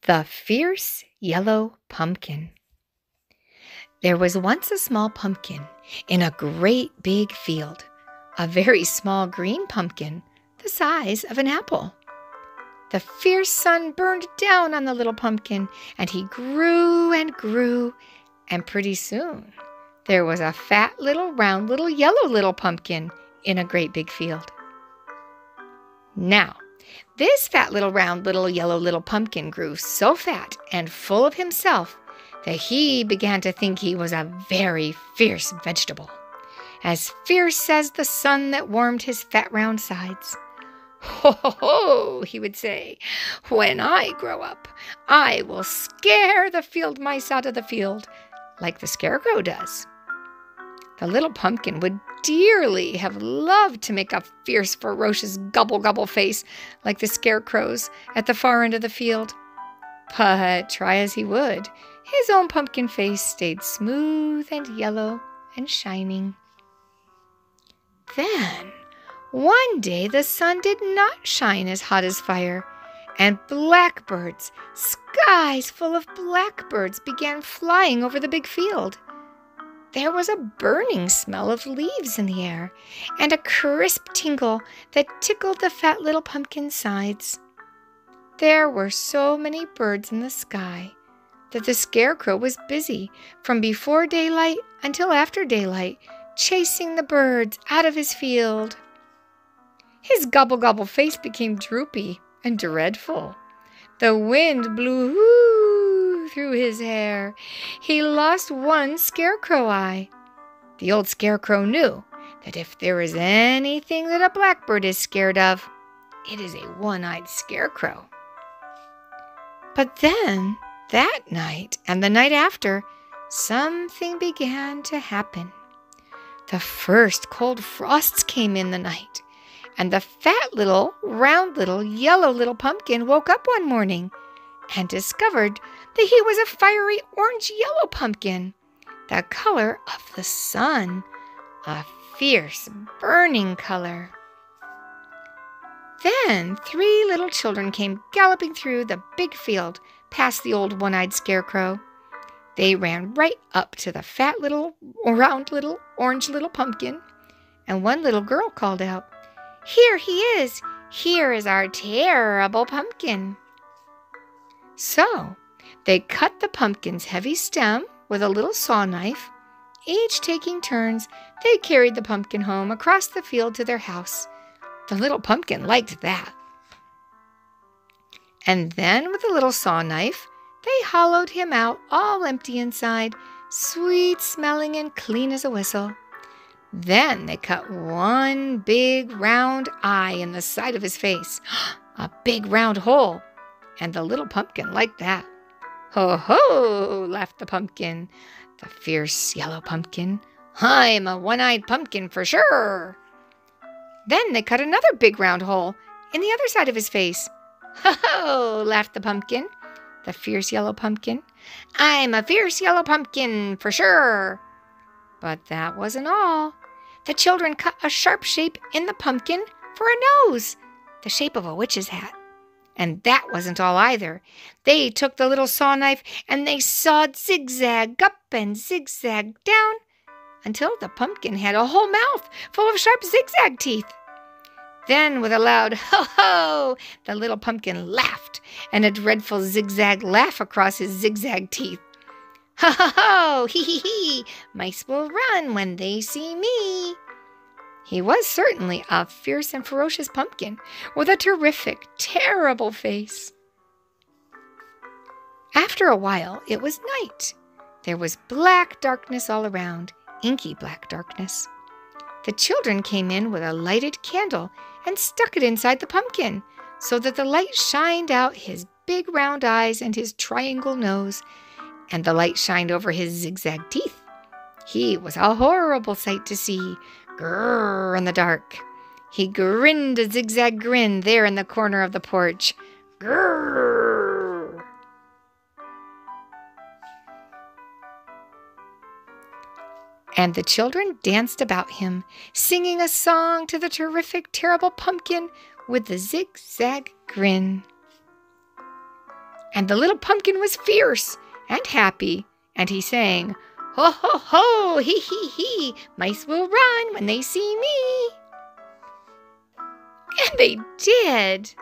The Fierce Yellow Pumpkin. There was once a small pumpkin in a great big field, a very small green pumpkin the size of an apple. The fierce sun burned down on the little pumpkin, and he grew and grew, and pretty soon there was a fat little round little yellow little pumpkin in a great big field. Now, this fat little round little yellow little pumpkin grew so fat and full of himself that he began to think he was a very fierce vegetable, as fierce as the sun that warmed his fat round sides. "Ho, ho, ho," he would say, "when I grow up, I will scare the field mice out of the field, like the scarecrow does." The little pumpkin would dearly have loved to make a fierce, ferocious gobble-gobble face like the scarecrow's at the far end of the field. But try as he would, his own pumpkin face stayed smooth and yellow and shining. Then, one day the sun did not shine as hot as fire, and blackbirds, skies full of blackbirds, began flying over the big field. There was a burning smell of leaves in the air, and a crisp tinkle that tickled the fat little pumpkin's sides. There were so many birds in the sky that the scarecrow was busy from before daylight until after daylight, chasing the birds out of his field. His gobble-gobble face became droopy and dreadful. The wind blew through his hair. He lost one scarecrow eye. The old scarecrow knew that if there is anything that a blackbird is scared of, it is a one-eyed scarecrow. But then, that night and the night after, something began to happen. The first cold frosts came in the night, and the fat little, round little, yellow little pumpkin woke up one morning and discovered that he was a fiery orange-yellow pumpkin, the color of the sun, a fierce, burning color. Then 3 little children came galloping through the big field past the old one-eyed scarecrow. They ran right up to the fat little, round little, orange little pumpkin, and one little girl called out, "Here he is! Here is our terrible pumpkin!" So they cut the pumpkin's heavy stem with a little saw knife. Each taking turns, they carried the pumpkin home across the field to their house. The little pumpkin liked that. And then with a little saw knife, they hollowed him out all empty inside, sweet-smelling and clean as a whistle. Then they cut one big round eye in the side of his face, a big round hole, and the little pumpkin liked that. "Ho, ho," laughed the pumpkin, the fierce yellow pumpkin. "I'm a one-eyed pumpkin for sure." Then they cut another big round hole in the other side of his face. "Ho, ho," laughed the pumpkin, the fierce yellow pumpkin. "I'm a fierce yellow pumpkin for sure." But that wasn't all. The children cut a sharp shape in the pumpkin for a nose, the shape of a witch's hat. And that wasn't all either. They took the little saw knife and they sawed zigzag up and zigzag down until the pumpkin had a whole mouth full of sharp zigzag teeth. Then with a loud ho-ho, the little pumpkin laughed, and a dreadful zigzag laugh across his zigzag teeth. "Ho, ho, ho, hee, hee, hee, mice will run when they see me." He was certainly a fierce and ferocious pumpkin with a terrific, terrible face. After a while, it was night. There was black darkness all around, inky black darkness. The children came in with a lighted candle and stuck it inside the pumpkin so that the light shined out his big round eyes and his triangle nose, and the light shined over his zigzag teeth. He was a horrible sight to see, grrr, in the dark. He grinned a zigzag grin there in the corner of the porch. Grrr! And the children danced about him, singing a song to the terrific, terrible pumpkin with the zigzag grin. And the little pumpkin was fierce and happy, and he sang, "Ho, ho, ho, hee, hee, hee, mice will run when they see me." And they did.